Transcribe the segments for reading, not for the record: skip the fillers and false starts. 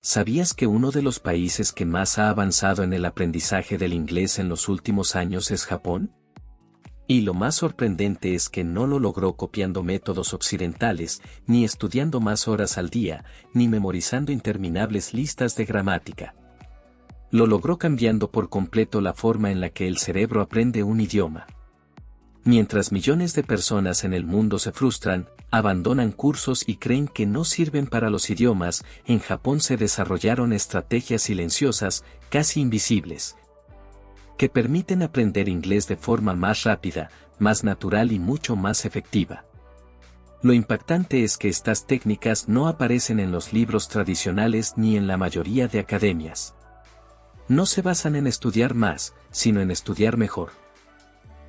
¿Sabías que uno de los países que más ha avanzado en el aprendizaje del inglés en los últimos años es Japón? Y lo más sorprendente es que no lo logró copiando métodos occidentales, ni estudiando más horas al día, ni memorizando interminables listas de gramática. Lo logró cambiando por completo la forma en la que el cerebro aprende un idioma. Mientras millones de personas en el mundo se frustran, abandonan cursos y creen que no sirven para los idiomas, en Japón se desarrollaron estrategias silenciosas, casi invisibles, que permiten aprender inglés de forma más rápida, más natural y mucho más efectiva. Lo impactante es que estas técnicas no aparecen en los libros tradicionales ni en la mayoría de academias. No se basan en estudiar más, sino en estudiar mejor.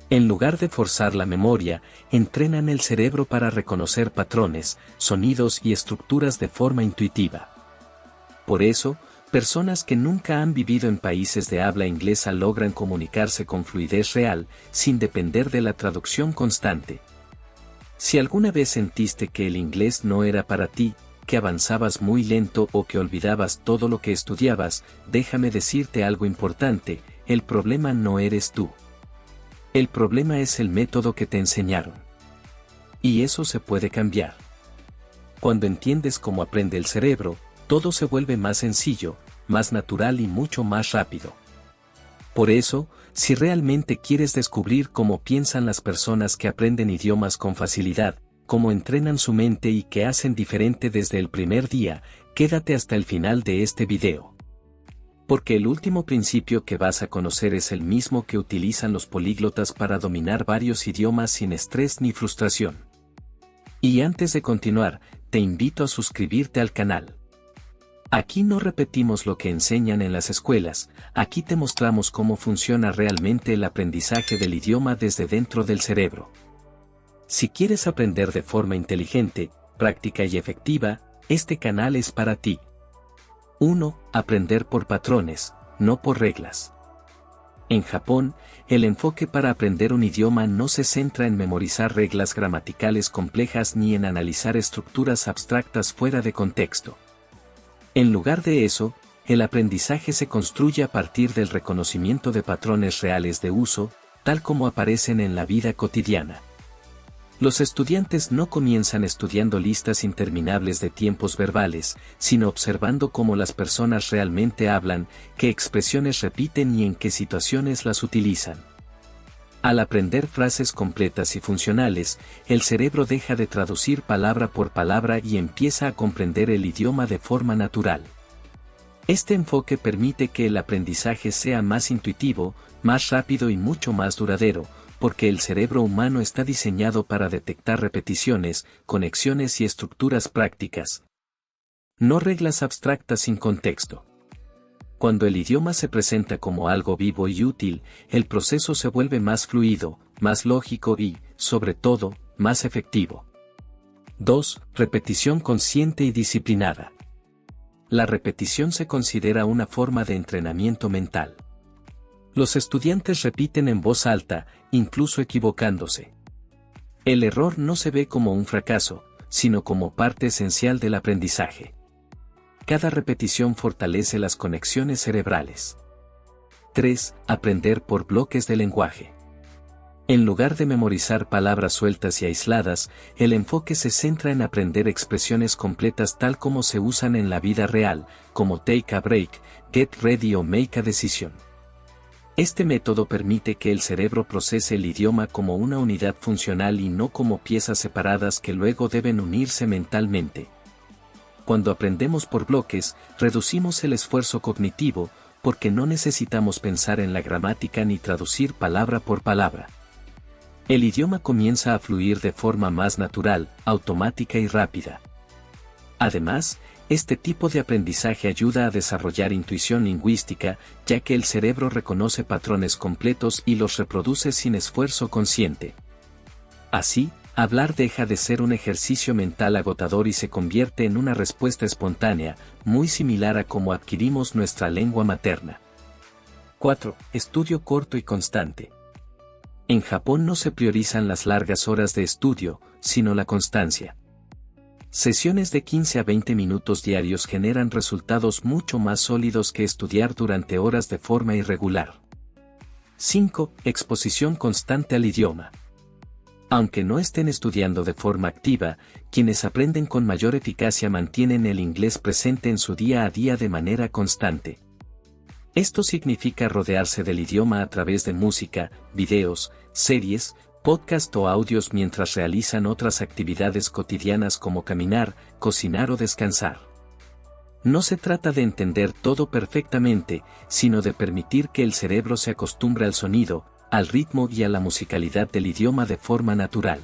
En lugar de forzar la memoria, entrenan el cerebro para reconocer patrones, sonidos y estructuras de forma intuitiva. Por eso, personas que nunca han vivido en países de habla inglesa logran comunicarse con fluidez real, sin depender de la traducción constante. Si alguna vez sentiste que el inglés no era para ti, que avanzabas muy lento o que olvidabas todo lo que estudiabas, déjame decirte algo importante: el problema no eres tú. El problema es el método que te enseñaron. Y eso se puede cambiar. Cuando entiendes cómo aprende el cerebro, todo se vuelve más sencillo, más natural y mucho más rápido. Por eso, si realmente quieres descubrir cómo piensan las personas que aprenden idiomas con facilidad, cómo entrenan su mente y qué hacen diferente desde el primer día, quédate hasta el final de este video. Porque el último principio que vas a conocer es el mismo que utilizan los políglotas para dominar varios idiomas sin estrés ni frustración. Y antes de continuar, te invito a suscribirte al canal. Aquí no repetimos lo que enseñan en las escuelas, aquí te mostramos cómo funciona realmente el aprendizaje del idioma desde dentro del cerebro. Si quieres aprender de forma inteligente, práctica y efectiva, este canal es para ti. 1. Aprender por patrones, no por reglas. En Japón, el enfoque para aprender un idioma no se centra en memorizar reglas gramaticales complejas ni en analizar estructuras abstractas fuera de contexto. En lugar de eso, el aprendizaje se construye a partir del reconocimiento de patrones reales de uso, tal como aparecen en la vida cotidiana. Los estudiantes no comienzan estudiando listas interminables de tiempos verbales, sino observando cómo las personas realmente hablan, qué expresiones repiten y en qué situaciones las utilizan. Al aprender frases completas y funcionales, el cerebro deja de traducir palabra por palabra y empieza a comprender el idioma de forma natural. Este enfoque permite que el aprendizaje sea más intuitivo, más rápido y mucho más duradero, porque el cerebro humano está diseñado para detectar repeticiones, conexiones y estructuras prácticas, no reglas abstractas sin contexto. Cuando el idioma se presenta como algo vivo y útil, el proceso se vuelve más fluido, más lógico y, sobre todo, más efectivo. 2. Repetición consciente y disciplinada. La repetición se considera una forma de entrenamiento mental. Los estudiantes repiten en voz alta, incluso equivocándose. El error no se ve como un fracaso, sino como parte esencial del aprendizaje. Cada repetición fortalece las conexiones cerebrales. 3. Aprender por bloques de lenguaje. En lugar de memorizar palabras sueltas y aisladas, el enfoque se centra en aprender expresiones completas tal como se usan en la vida real, como take a break, get ready o make a decision. Este método permite que el cerebro procese el idioma como una unidad funcional y no como piezas separadas que luego deben unirse mentalmente. Cuando aprendemos por bloques, reducimos el esfuerzo cognitivo, porque no necesitamos pensar en la gramática ni traducir palabra por palabra. El idioma comienza a fluir de forma más natural, automática y rápida. Además, este tipo de aprendizaje ayuda a desarrollar intuición lingüística, ya que el cerebro reconoce patrones completos y los reproduce sin esfuerzo consciente. Así, hablar deja de ser un ejercicio mental agotador y se convierte en una respuesta espontánea, muy similar a cómo adquirimos nuestra lengua materna. 4. Estudio corto y constante. En Japón no se priorizan las largas horas de estudio, sino la constancia. Sesiones de 15 a 20 minutos diarios generan resultados mucho más sólidos que estudiar durante horas de forma irregular. 5. Exposición constante al idioma. Aunque no estén estudiando de forma activa, quienes aprenden con mayor eficacia mantienen el inglés presente en su día a día de manera constante. Esto significa rodearse del idioma a través de música, videos, series, podcast o audios mientras realizan otras actividades cotidianas como caminar, cocinar o descansar. No se trata de entender todo perfectamente, sino de permitir que el cerebro se acostumbre al sonido, al ritmo y a la musicalidad del idioma de forma natural.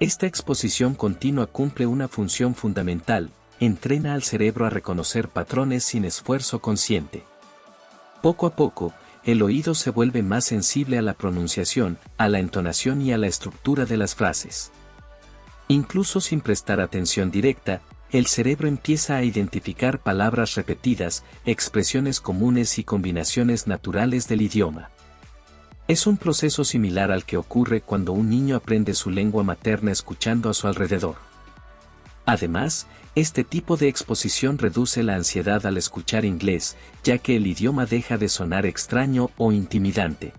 Esta exposición continua cumple una función fundamental, entrena al cerebro a reconocer patrones sin esfuerzo consciente. Poco a poco, el oído se vuelve más sensible a la pronunciación, a la entonación y a la estructura de las frases. Incluso sin prestar atención directa, el cerebro empieza a identificar palabras repetidas, expresiones comunes y combinaciones naturales del idioma. Es un proceso similar al que ocurre cuando un niño aprende su lengua materna escuchando a su alrededor. Además, este tipo de exposición reduce la ansiedad al escuchar inglés, ya que el idioma deja de sonar extraño o intimidante.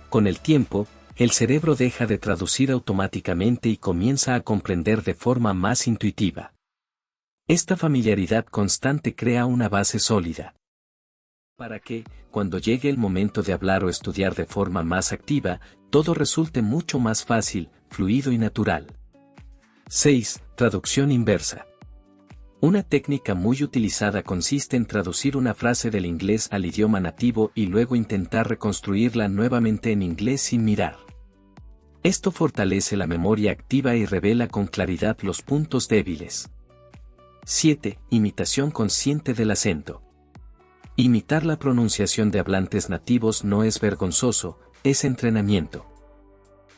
Con el tiempo, el cerebro deja de traducir automáticamente y comienza a comprender de forma más intuitiva. Esta familiaridad constante crea una base sólida, para que, cuando llegue el momento de hablar o estudiar de forma más activa, todo resulte mucho más fácil, fluido y natural. 6. Traducción inversa. Una técnica muy utilizada consiste en traducir una frase del inglés al idioma nativo y luego intentar reconstruirla nuevamente en inglés sin mirar. Esto fortalece la memoria activa y revela con claridad los puntos débiles. 7. Imitación consciente del acento. Imitar la pronunciación de hablantes nativos no es vergonzoso, es entrenamiento.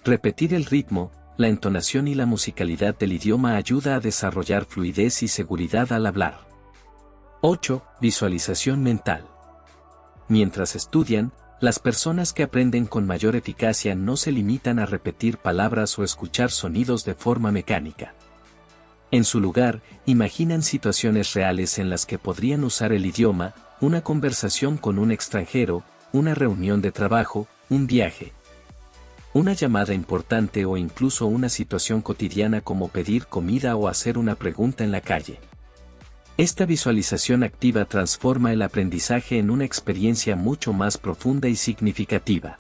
Repetir el ritmo, la entonación y la musicalidad del idioma ayuda a desarrollar fluidez y seguridad al hablar. 8. Visualización mental. Mientras estudian, las personas que aprenden con mayor eficacia no se limitan a repetir palabras o escuchar sonidos de forma mecánica. En su lugar, imaginan situaciones reales en las que podrían usar el idioma, una conversación con un extranjero, una reunión de trabajo, un viaje, una llamada importante o incluso una situación cotidiana como pedir comida o hacer una pregunta en la calle. Esta visualización activa transforma el aprendizaje en una experiencia mucho más profunda y significativa.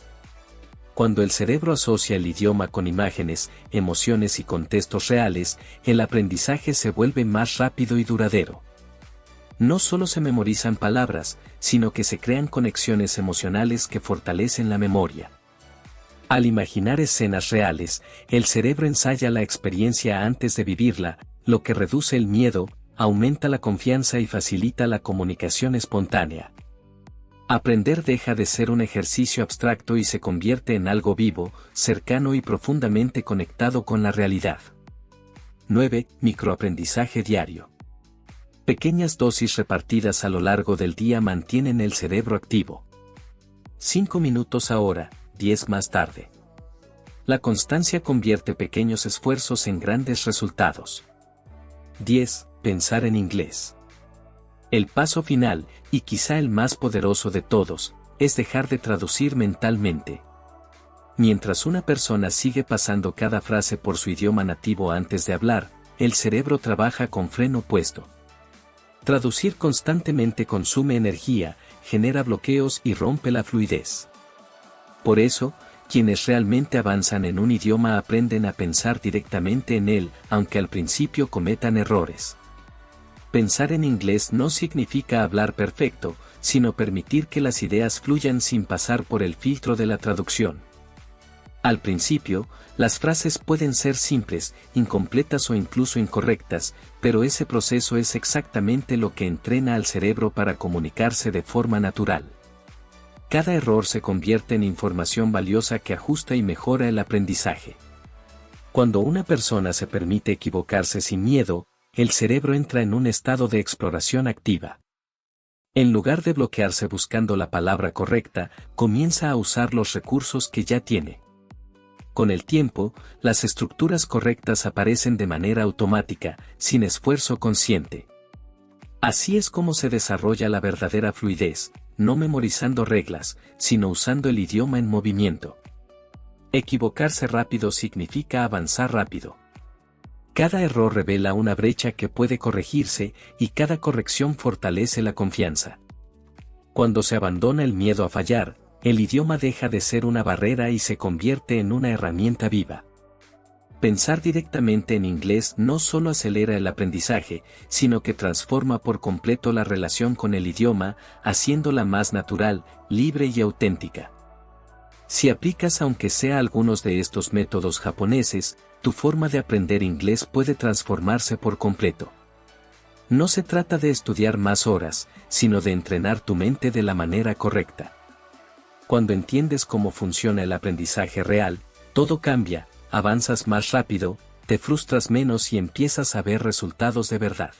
Cuando el cerebro asocia el idioma con imágenes, emociones y contextos reales, el aprendizaje se vuelve más rápido y duradero. No solo se memorizan palabras, sino que se crean conexiones emocionales que fortalecen la memoria. Al imaginar escenas reales, el cerebro ensaya la experiencia antes de vivirla, lo que reduce el miedo, aumenta la confianza y facilita la comunicación espontánea. Aprender deja de ser un ejercicio abstracto y se convierte en algo vivo, cercano y profundamente conectado con la realidad. 9. Microaprendizaje diario. Pequeñas dosis repartidas a lo largo del día mantienen el cerebro activo. 5 minutos ahora, 10 más tarde. La constancia convierte pequeños esfuerzos en grandes resultados. 10. Pensar en inglés. El paso final, y quizá el más poderoso de todos, es dejar de traducir mentalmente. Mientras una persona sigue pasando cada frase por su idioma nativo antes de hablar, el cerebro trabaja con freno puesto. Traducir constantemente consume energía, genera bloqueos y rompe la fluidez. Por eso, quienes realmente avanzan en un idioma aprenden a pensar directamente en él, aunque al principio cometan errores. Pensar en inglés no significa hablar perfecto, sino permitir que las ideas fluyan sin pasar por el filtro de la traducción. Al principio, las frases pueden ser simples, incompletas o incluso incorrectas, pero ese proceso es exactamente lo que entrena al cerebro para comunicarse de forma natural. Cada error se convierte en información valiosa que ajusta y mejora el aprendizaje. Cuando una persona se permite equivocarse sin miedo, el cerebro entra en un estado de exploración activa. En lugar de bloquearse buscando la palabra correcta, comienza a usar los recursos que ya tiene. Con el tiempo, las estructuras correctas aparecen de manera automática, sin esfuerzo consciente. Así es como se desarrolla la verdadera fluidez, no memorizando reglas, sino usando el idioma en movimiento. Equivocarse rápido significa avanzar rápido. Cada error revela una brecha que puede corregirse y cada corrección fortalece la confianza. Cuando se abandona el miedo a fallar, el idioma deja de ser una barrera y se convierte en una herramienta viva. Pensar directamente en inglés no solo acelera el aprendizaje, sino que transforma por completo la relación con el idioma, haciéndola más natural, libre y auténtica. Si aplicas aunque sea algunos de estos métodos japoneses, tu forma de aprender inglés puede transformarse por completo. No se trata de estudiar más horas, sino de entrenar tu mente de la manera correcta. Cuando entiendes cómo funciona el aprendizaje real, todo cambia, avanzas más rápido, te frustras menos y empiezas a ver resultados de verdad.